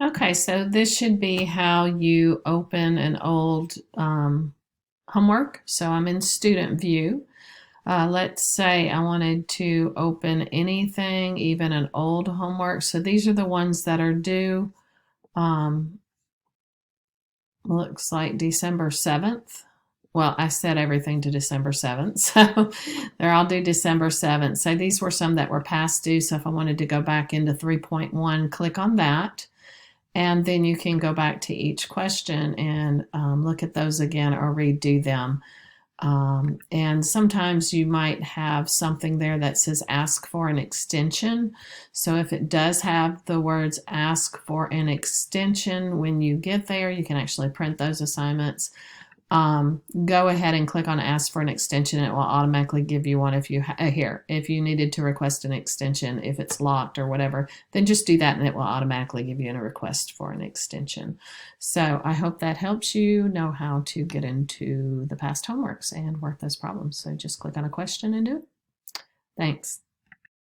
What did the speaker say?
Okay, so this should be how you open an old homework. So I'm in student view. Let's say I wanted to open anything, even an old homework. So these are the ones that are due. Um, looks like December 7th. Well, I set everything to December 7th. So they're all due December 7th. So these were some that were past due. So if I wanted to go back into 3.1, click on that. And then you can go back to each question and look at those again or redo them. And sometimes you might have something there that says ask for an extension. So if it does have the words ask for an extension when you get there, you can actually print those assignments. Go ahead and click on ask for an extension. It will automatically give you one if you here. If you needed to request an extension, if it's locked or whatever, then just do that and it will automatically give you a request for an extension. So I hope that helps you know how to get into the past homeworks and work those problems. So just click on a question and do it. Thanks.